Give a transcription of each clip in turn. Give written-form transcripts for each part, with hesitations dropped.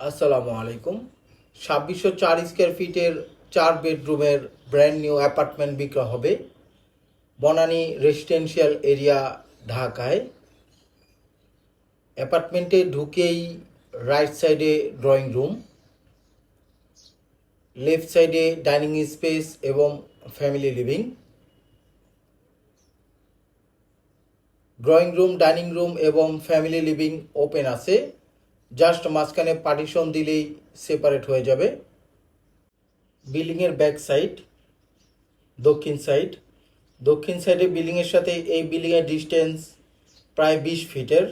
আসসালামু আলাইকুম। 2604 স্কোয়ার ফিটের 4 বেডরুমের ব্র্যান্ড নিউ অ্যাপার্টমেন্ট বিক্রয় হবে বনানী রেসিডেন্সিয়াল এরিয়া, ঢাকায়। অ্যাপার্টমেন্টে ঢুকেই রাইট সাইডে ড্রয়িং রুম, লেফট সাইডে ডাইনিং স্পেস এবং family living. Drawing room, dining room এবং ফ্যামিলি লিভিং ওপেন আছে, জাস্ট মাঝখানে পার্টিশন দিলেই সেপারেট হয়ে যাবে। বিল্ডিংয়ের ব্যাক সাইড, দক্ষিণ সাইডে বিল্ডিংয়ের সাথে এই বিল্ডিংয়ের ডিস্টেন্স প্রায় 20 ফিটের।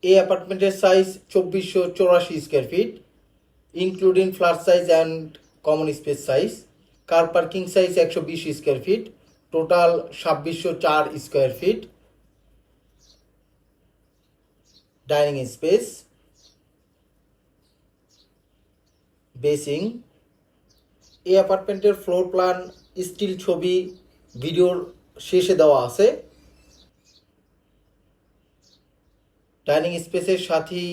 এই অ্যাপার্টমেন্টের size 2484 square feet, including flat size and common space size. Car parking size 120 square feet, total 2604 square feet. Dining space, basin. এই অ্যাপার্টমেন্টের ফ্লোর প্ল্যান, স্টিল ছবি ভিডিওর শেষে দেওয়া আছে। ডাইনিং স্পেসের সাথেই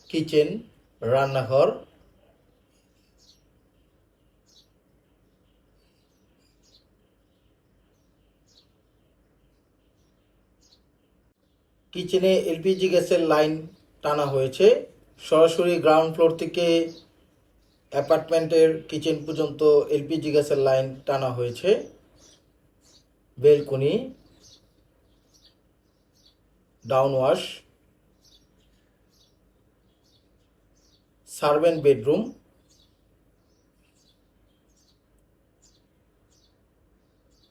কিচেন, রান্নাঘর। কিচেনে এলপিজি গ্যাসের লাইন টানা হয়েছে, সরাসরি গ্রাউন্ড ফ্লোর থেকে অ্যাপার্টমেন্টের কিচেন পর্যন্ত এলপিজি গ্যাসের লাইন টানা হয়েছে। Balcony, down wash, servant bedroom,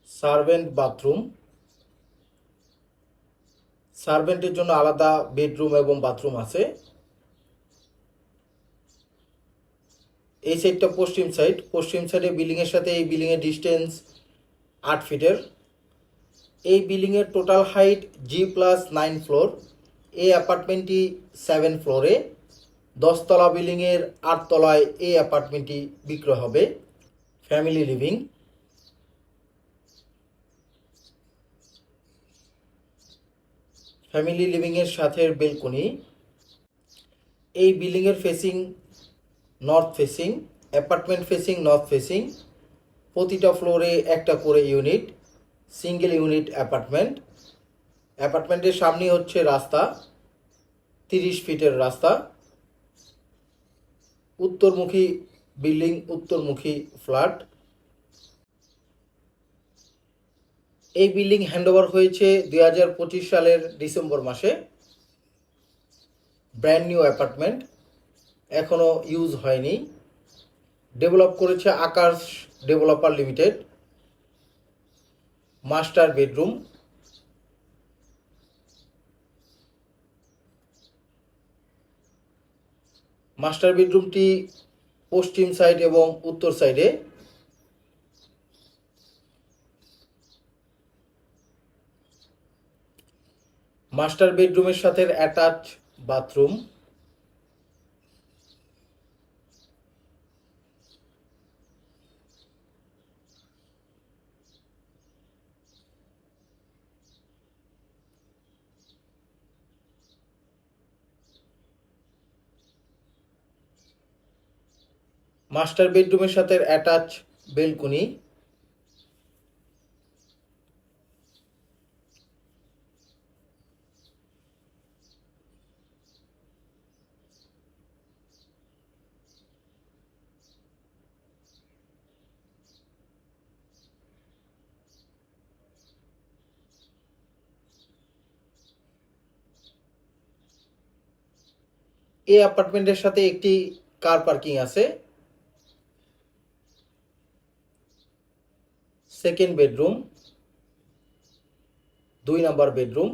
servant bathroom. সার্ভেন্টের জন্য আলাদা বেডরুম এবং বাথরুম আছে। এই সাইডটা পশ্চিম সাইডে বিল্ডিংয়ের সাথে এই বিল্ডিংয়ের ডিস্টেন্স 8 ফিটের। এই বিল্ডিংয়ের টোটাল হাইট G+9 ফ্লোর। এই অ্যাপার্টমেন্টটি 7 ফ্লোরে। 10 তলা বিল্ডিংয়ের 8 তলায় এই অ্যাপার্টমেন্টটি বিক্রয় হবে। ফ্যামিলি লিভিং, এর সাথে বেলকনি। এই বিল্ডিংয়ের facing north facing, apartment facing north facing. প্রতিটা ফ্লোরে একটা করে ইউনিট, সিঙ্গেল ইউনিট অ্যাপার্টমেন্ট। অ্যাপার্টমেন্টের সামনে হচ্ছে রাস্তা, 30 ফিটের রাস্তা। উত্তরমুখী বিল্ডিং, উত্তরমুখী ফ্ল্যাট। এই বিল্ডিং হ্যান্ডওভার হয়েছে 2025 সালের ডিসেম্বর মাসে। ব্র্যান্ড নিউ অ্যাপার্টমেন্ট, এখনও ইউজ হয়নি। ডেভেলপ করেছে Akash developer limited. Master bedroom, মাস্টার বেডরুমটি পশ্চিম সাইড এবং উত্তর সাইডে। মাস্টার বেডরুমের সাথে অ্যাটাচ বাথরুম। মাস্টার বেডরুমের সাথে অ্যাটাচ বেলকনি। এই অ্যাপার্টমেন্টের সাথে একটি কার পার্কিং আছে। সেকেন্ড বেডরুম, 2 নম্বর বেডরুম।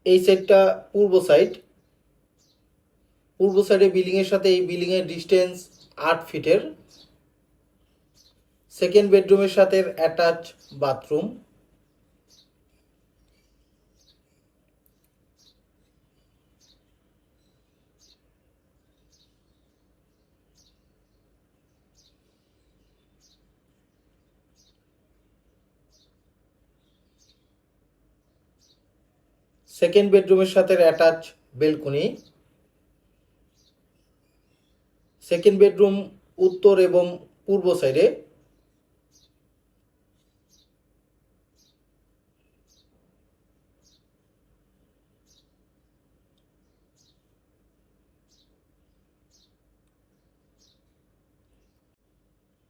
এই সাইডটা পূর্ব সাইডে বিল্ডিংয়ের সাথে এই বিল্ডিংয়ের ডিস্টেন্স 8 ফিটের। সেকেন্ড বেডরুমের সাথে অ্যাটাচ বাথরুম। সেকেন্ড বেডরুমের সাথে অ্যাটাচ বেলকনি। সেকেন্ড বেডরুম উত্তর এবং পূর্ব সাইডে।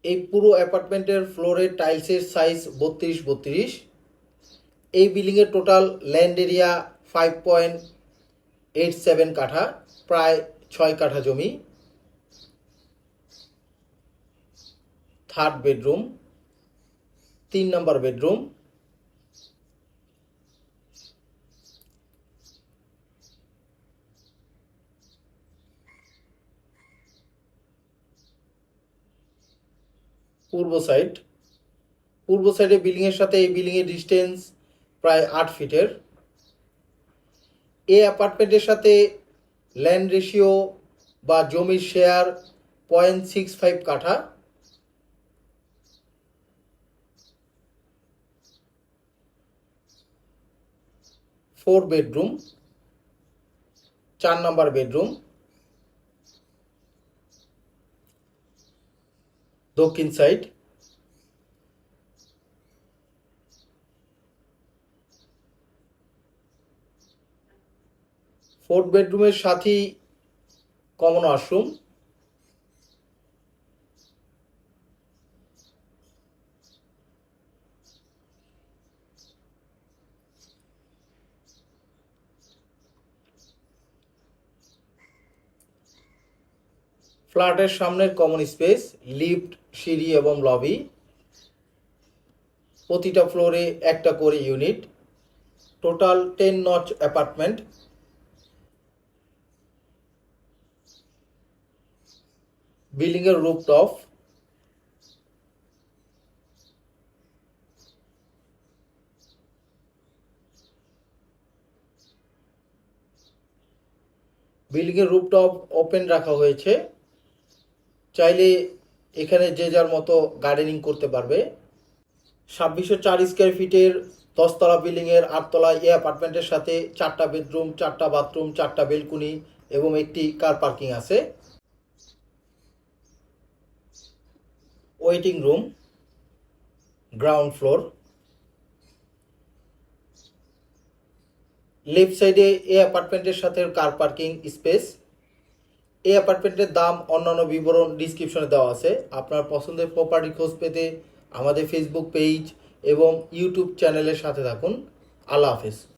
এই পুরো অ্যাপার্টমেন্টের ফ্লোরের টাইলসের সাইজ 32x32। এই বিল্ডিংয়ের টোটাল ল্যান্ড এরিয়া 5.87 কাঠা, প্রায় 6 কাঠা জমি। থার্ড বেডরুম, 3 নম্বর বেডরুম। পূর্ব সাইডে বিল্ডিংয়ের সাথে এই বিল্ডিংয়ের ডিস্টেন্স প্রায় 8 ফিটের। এই অ্যাপার্টমেন্টের সাথে ল্যান্ড রেশিও বা জমির শেয়ার 0.65 কাঠা। ফোর বেডরুম, 4 নম্বর বেডরুম, দক্ষিণ সাইড। ফোর্থ বেডরুমের সাথেই কমন ওয়াশরুম। ফ্ল্যাটের সামনের কমন স্পেস, লিফট, সিঁড়ি এবং লবি। প্রতিটা ফ্লোরে একটা করে ইউনিট। Total 10 notch apartment. বিল্ডিংয়ের রুফটপ। বিল্ডিংয়ের রুফটপ ওপেন রাখা হয়েছে, চাইলে এখানে যে যার মতো গার্ডেনিং করতে পারবে। 2604 স্কোয়ার ফিটের 10 তলা বিল্ডিংয়ের 8 তলায় এই অ্যাপার্টমেন্টের সাথে 4টা বেডরুম, 4টা বাথরুম, 4টা বেলকুনি এবং একটি কার পার্কিং আছে। Waiting room, ground floor. Left সাইডে এই অ্যাপার্টমেন্টের সাথে কার পার্কিং স্পেস। এই অ্যাপার্টমেন্টের দাম অন্যান্য বিবরণ ডিসক্রিপশনে দেওয়া আছে। আপনার পছন্দের প্রপার্টি খোঁজ পেতে আমাদের ফেসবুক পেজ এবং ইউটিউব চ্যানেলের সাথে থাকুন। আল্লাহ হাফেজ।